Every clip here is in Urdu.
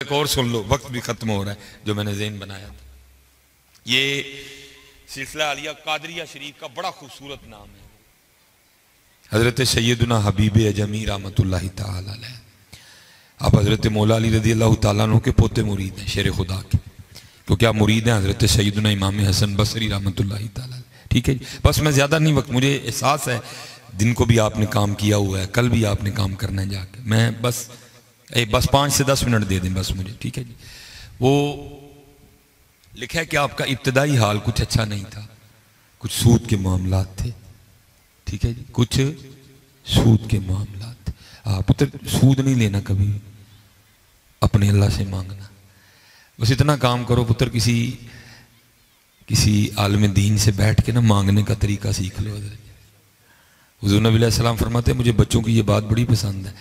تک اور سن لو، وقت بھی ختم ہو رہا ہے جو میں نے ذہن بنایا تھا. یہ سلسلہ عالیہ قادریہ شریف کا بڑا خوبصورت نام ہے. حضرت سیدنا حبیب اجمی رحمۃ اللہ تعالی علیہ، آپ حضرت مولا علی رضی اللہ تعالیٰ عنہ کے پوتے مرید ہیں، شیر خدا کے، کیونکہ آپ مرید ہیں حضرت سیدنا امام حسن بصری رحمۃ اللہ تعالی علیہ. ٹھیک ہے جی، بس میں زیادہ نہیں وقت، مجھے احساس ہے دن کو بھی آپ نے کام کیا ہوا ہے، کل بھی آپ نے کام کرنا ہے جا کے، میں بس 5 سے 10 منٹ دے دیں بس مجھے. ٹھیک ہے جی. وہ لکھا ہے کہ آپ کا ابتدائی حال کچھ اچھا نہیں تھا، کچھ سود کے معاملات تھے. ٹھیک ہے جی، کچھ سود کے معاملات تھے. پتر سود نہیں لینا کبھی، اپنے اللہ سے مانگنا. بس اتنا کام کرو پتر، کسی عالم دین سے بیٹھ کے نا مانگنے کا طریقہ سیکھ لو. حضور نبی علیہ السلام فرماتے ہیں مجھے بچوں کی یہ بات بڑی پسند ہے،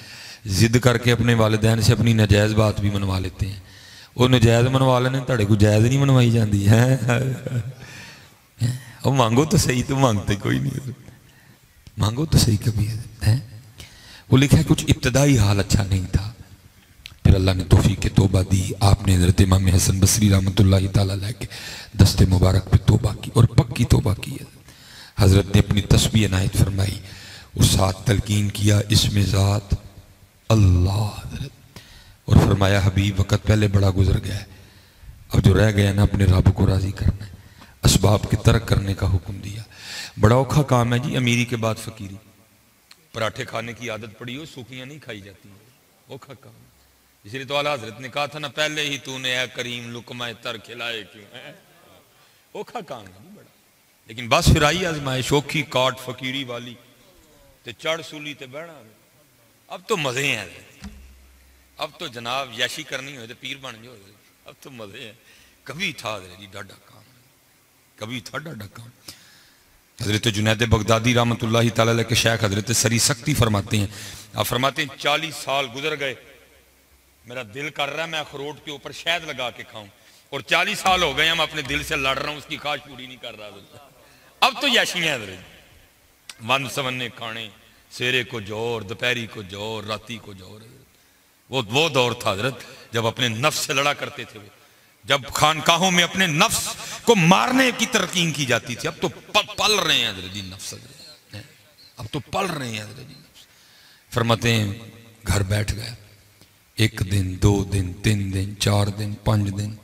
ضد کر کے اپنے والدین سے اپنی ناجائز بات بھی منوا لیتے ہیں. وہ ناجائز منوا لینے تھوڑے کو جائز نہیں منوائی جاندی ہے. اور مانگو تو صحیح، تو مانگتے کوئی نہیں، مانگو تو صحیح کبھی ہے. وہ لکھا ہے کچھ ابتدائی حال اچھا نہیں تھا، پھر اللہ نے توفیق توبہ دی. آپ نے حضرت امام حسن بصری رحمۃ اللہ تعالیٰ علیہ کے دست مبارک پہ توبہ کی، اور پکی توبہ کی ہے. حضرت نے اپنی تسبیح عنایت فرمائی، اس ساتھ تلقین کیا اسم ذات اللہ حضرت، اور فرمایا حبیب وقت پہلے بڑا گزر گیا ہے، اب جو رہ گیا نا اپنے رب کو راضی کرنا ہے، اسباب کے ترک کرنے کا حکم دیا. بڑا اوکھا کام ہے جی امیری کے بعد فقیری. پراٹھے کھانے کی عادت پڑی ہو، سوکھیاں نہیں کھائی جاتی ہیں، اوکھا کام. اس لیے تو اعلیٰ حضرت نے کہا تھا نا پہلے ہی تو نے اے کریم لقمہ تر کھلائے کیوں ہے. اوکھا کام ہے بڑا، لیکن بس پھر آئی آزمائش اوکھی کاٹ فقیری والی تے چڑھ سولی تے بہنا. اب تو مزے ہیں، اب تو جناب یاشی کرنی ہوئے تو پیر بن جو، اب تو مزے ہیں. کبھی تھا جی ڈاڈا کام، کبھی تھا ڈاڈا کام. حضرت جنید بغدادی رحمۃ اللہ تعالیٰ علیہ کے شیخ حضرت سری سختی فرماتے ہیں، آپ فرماتے ہیں 40 سال گزر گئے، میرا دل کر رہا ہے میں اخروٹ کے اوپر شہد لگا کے کھاؤں، اور 40 سال ہو گئے ہم اپنے دل سے لڑ رہا ہوں، اس کی خواہش پوری نہیں کر رہا. اب تو یاشیاں حضرت، ون سونے کھانے، سیرے کو جوہر، دوپہری کو جوہر، راتی کو جوہر. وہ دور تھا حضرت جب اپنے نفس سے لڑا کرتے تھے، جب خانقاہوں میں اپنے نفس کو مارنے کی ترقین کی جاتی تھی. اب تو پل رہے ہیں حضرت جی نفس، اب تو پل رہے ہیں حضرت جی نفس. فرماتے ہیں گھر بیٹھ گیا، 1 دن 2 دن 3 دن 4 دن 5 دن.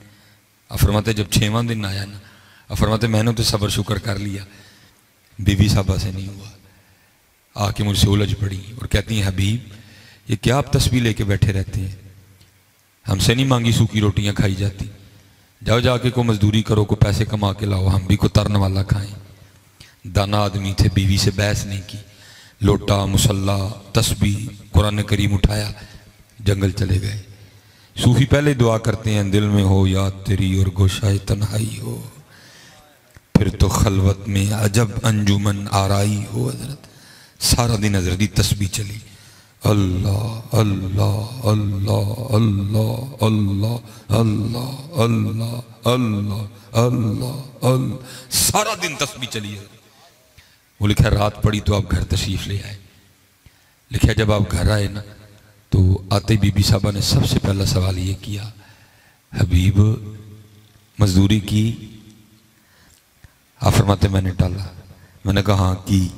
اب فرماتے جب 6واں دن آیا نا، اب فرماتے میں نے تو صبر شکر کر لیا، بیوی صاحبہ سے نہیں ہوا. آ کے مجھ سے الجھ پڑی اور کہتی ہیں حبیب یہ کیا آپ تسبیح لے کے بیٹھے رہتے ہیں، ہم سے نہیں مانگی سوکھی روٹیاں کھائی جاتی، جاؤ جا کے کو مزدوری کرو، کو پیسے کما کے لاؤ، ہم بھی کو ترن والا کھائیں. دانا آدمی تھے، بیوی سے بحث نہیں کی، لوٹا مصلح تسبیح قرآن کریم اٹھایا، جنگل چلے گئے. صوفی پہلے دعا کرتے ہیں دل میں ہو یاد تیری اور گوشائے تنہائی ہو، پھر تو خلوت میں عجب انجمن آرائی ہو. حضرت سارا دن حضرت کی تسبیح چلی، اللہ اللہ اللہ اللہ اللہ اللہ اللہ اللہ اللہ اللہ، سارا دن تسبیح چلی ہے. وہ لکھا رات پڑی تو آپ گھر تشریف لے آئے. لکھا جب آپ گھر آئے نا تو آتے بی بی صاحبہ نے سب سے پہلا سوال یہ کیا، حبیب مزدوری کی؟ آپ فرماتے میں نے ٹالا. میں نے کہا ہاں کی،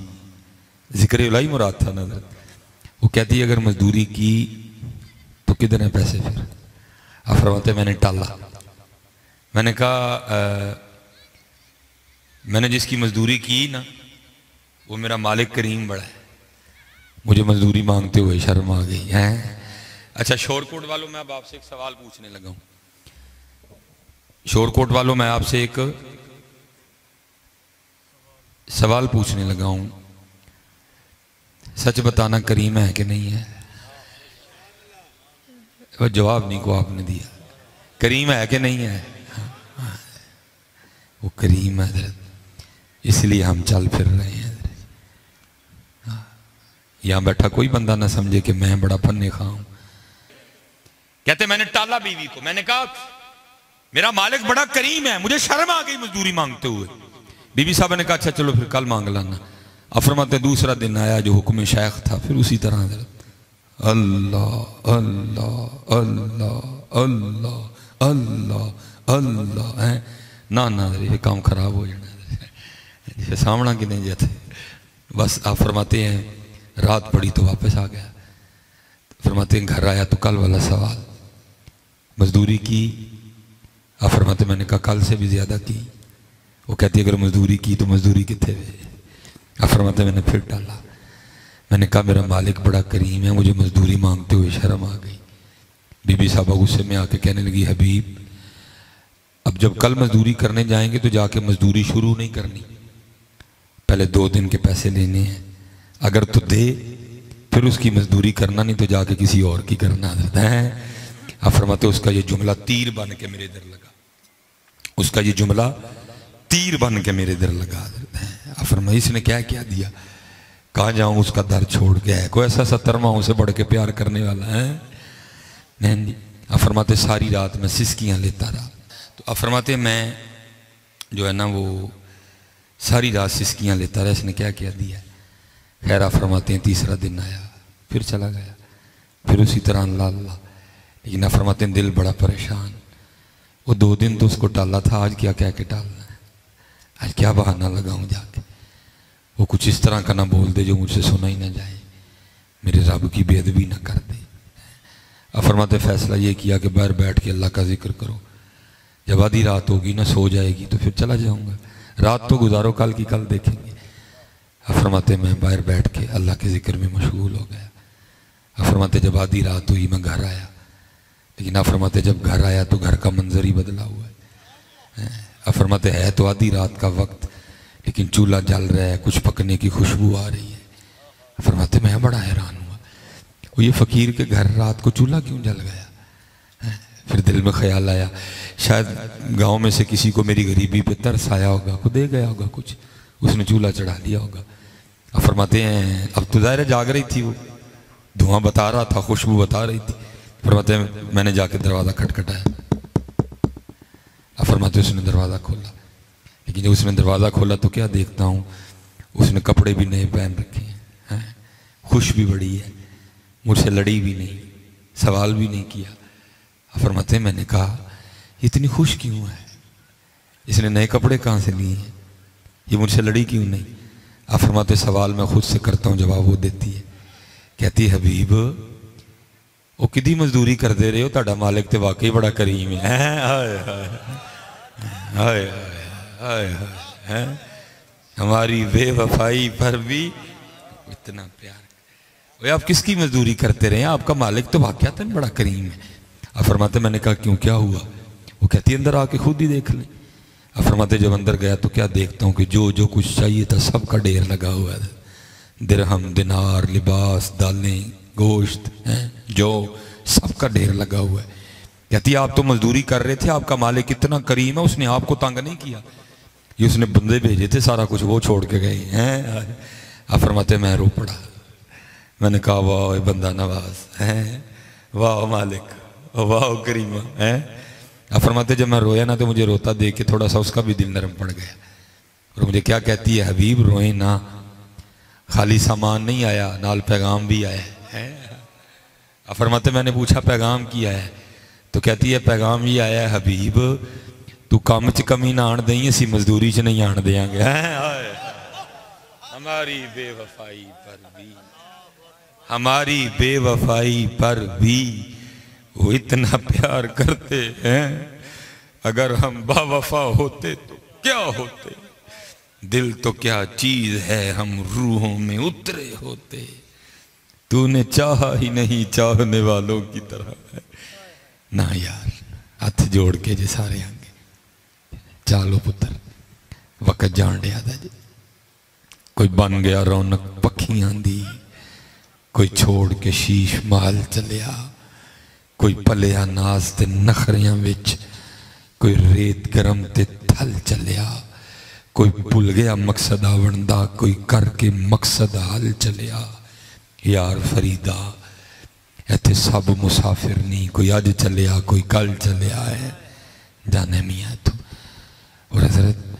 ذکر الہی مراد تھا نظر. وہ کہتی ہے اگر مزدوری کی تو کدھر ہیں پیسے پھر؟ آپ فرماتے میں نے ٹالا. میں نے کہا میں نے جس کی مزدوری کی نا وہ میرا مالک کریم بڑا ہے، مجھے مزدوری مانگتے ہوئے شرم آ گئی ہے. اچھا شور کوٹ والوں میں اب آپ سے ایک سوال پوچھنے لگا ہوں. شور کوٹ والوں میں آپ سے ایک سوال پوچھنے لگا ہوں، سچ بتانا کریم ہے کہ نہیں ہے؟ وہ جواب نہیں کو آپ نے دیا، کریم ہے کہ نہیں ہے؟ وہ کریم ہے حضرت، اس لیے ہم چل پھر رہے ہیں. یہاں بیٹھا کوئی بندہ نہ سمجھے کہ میں بڑا پنے خواہ ہوں. کہتے میں نے ٹالا بیوی کو، میں نے کہا میرا مالک بڑا کریم ہے، مجھے شرم آ گئی مزدوری مانگتے ہوئے. بی بی صاحب نے کہا اچھا چلو پھر کل مانگ لانا. فرماتے دوسرا دن آیا جو حکم شیخ تھا، پھر اسی طرح حضرت اللہ اللہ اللہ اللہ اللہ اللہ ہے نہ یہ کام خراب ہو جانا ہے سامنا کی نہیں جاتے بس آپ فرماتے ہیں رات پڑی تو واپس آ گیا فرماتے ہیں گھر آیا تو کل والا سوال مزدوری کی آپ فرماتے میں نے کہا کل سے بھی زیادہ کی وہ کہتی ہے اگر مزدوری کی تو مزدوری کتنے ہوئے آپ فرماتے میں نے پھر ڈالا میں نے کہا میرا مالک بڑا کریم ہے مجھے مزدوری مانگتے ہوئے شرم آ گئی بی بی صاحبہ غصے میں آ کے کہنے لگی حبیب اب جب کل مزدوری کرنے جائیں گے تو جا کے مزدوری شروع نہیں کرنی پہلے 2 دن کے پیسے لینے ہیں اگر تو دے پھر اس کی مزدوری کرنا نہیں تو جا کے کسی اور کی کرنا ہے آپ فرماتے اس کا یہ جملہ تیر بن کے میرے در لگا اس کا یہ جملہ تیر بن کے میرے در لگا آپ فرماتے اس نے کیا دیا کہاں جاؤں اس کا در چھوڑ کے ہے کوئی ایسا 70 ماہوں سے بڑھ کے پیار کرنے والا ہے نہیں جی آپ فرماتے ساری رات میں سسکیاں لیتا رہا تو آپ فرماتے میں جو ہے نا وہ ساری رات سسکیاں لیتا رہا اس نے کیا دیا خیر آپ فرماتے ہیں تیسرا دن آیا پھر چلا گیا پھر اسی طرح اللہ لیکن آپ فرماتے ہیں دل بڑا پریشان وہ 2 دن تو اس کو ٹالا تھا آج کیا کہہ کے ٹالنا ہے آج کیا بہانہ لگاؤں جا کے وہ کچھ اس طرح کا نہ بول دے جو مجھ سے سنا ہی نہ جائے میرے رب کی بے ادبی نہ کر دے آپ فرماتے فیصلہ یہ کیا کہ باہر بیٹھ کے اللہ کا ذکر کرو جب آدھی رات ہوگی نہ سو جائے گی تو پھر چلا جاؤں گا رات تو گزارو کل کی کل دیکھیں گے آپ فرماتے میں باہر بیٹھ کے اللہ کے ذکر میں مشغول ہو گیا آپ فرماتے جب آدھی رات ہوئی میں گھر آیا لیکن آپ فرماتے جب گھر آیا تو گھر کا منظر ہی بدلا ہوا ہے آپ فرماتے ہے تو آدھی رات کا وقت لیکن چولہا جل رہا ہے کچھ پکنے کی خوشبو آ رہی ہے فرماتے میں بڑا حیران ہوا وہ یہ فقیر کے گھر رات کو چولہا کیوں جل گیا پھر دل میں خیال آیا شاید گاؤں میں سے کسی کو میری غریبی پہ ترس آیا ہوگا کو دے گیا ہوگا کچھ اس نے چولہا چڑھا لیا ہوگا اب فرماتے ہیں اب تو ظاہر جاگ رہی تھی وہ دھواں بتا رہا تھا خوشبو بتا رہی تھی فرماتے ہیں میں نے جا کے دروازہ کھٹکھٹایا اب فرماتے اس نے دروازہ کھولا لیکن جب اس نے دروازہ کھولا تو کیا دیکھتا ہوں اس نے کپڑے بھی نئے پہن رکھے ہیں خوش بھی بڑی ہے مجھ سے لڑی بھی نہیں سوال بھی نہیں کیا فرماتے ہیں میں نے کہا اتنی خوش کیوں ہے اس نے نئے کپڑے کہاں سے لیے ہیں یہ مجھ سے لڑی کیوں نہیں آپ فرماتے سوال میں خود سے کرتا ہوں جواب وہ دیتی ہے کہتی حبیب وہ کدی مزدوری کر دے رہے ہو تہاڈا مالک تے واقعی بڑا کریم ہے ہماری بے وفائی پر بھی اتنا پیار آپ کس کی مزدوری کرتے رہے ہیں آپ کا مالک تو واقعات بڑا کریم ہے آپ فرماتے میں نے کہا کیوں کیا ہوا وہ کہتی اندر آ کے خود ہی دیکھ لیں آپ فرماتے جب اندر گیا تو کیا دیکھتا ہوں کہ جو کچھ چاہیے تھا سب کا ڈھیر لگا ہوا ہے درہم دینار لباس دالیں گوشت جو سب کا ڈھیر لگا ہوا ہے کہتی آپ تو مزدوری کر رہے تھے آپ کا مالک اتنا کریم ہے اس نے آپ کو تنگ نہیں کیا یہ اس نے بندے بھیجے تھے سارا کچھ وہ چھوڑ کے گئے ہیں آپ فرماتے میں رو پڑا میں نے کہا واہ بندہ نواز واہ مالک واہ کریم آپ فرماتے جب میں رویا نا تو مجھے روتا دیکھ کے تھوڑا سا اس کا بھی دل نرم پڑ گیا اور مجھے کیا کہتی ہے حبیب روئیں نا خالی سامان نہیں آیا نال پیغام بھی آیا ہے آپ فرماتے میں نے پوچھا پیغام کیا ہے تو کہتی ہے پیغام یہ آیا ہے حبیب تو کام چ کمی نہ آن دیں اسی مزدوری چ نہیں آن دیاں گے ہماری بے وفائی پر بھی ہماری بے وفائی پر بھی وہ اتنا پیار کرتے ہیں اگر ہم با وفا ہوتے تو کیا ہوتے دل تو کیا چیز ہے ہم روحوں میں اترے ہوتے تو نے چاہا ہی نہیں چاہنے والوں کی طرح ہے نہ یار ہاتھ جوڑ کے جی سارے آنگے چالو پتر وقت جان دیا تھا جی کوئی بن گیا رونق پکھیاں دی کوئی چھوڑ کے شیش محل چلیا کوئی پلیا ناز تے نخریاں وچ کوئی ریت گرم تے تھل چلیا کوئی بھول گیا مقصد آوندا کوئی کر کے مقصد حل چلیا یار فریدہ ایتھے سب مسافر نہیں کوئی آج چلیا کوئی کل چلیا ہے جانے میاں تو اور حضرت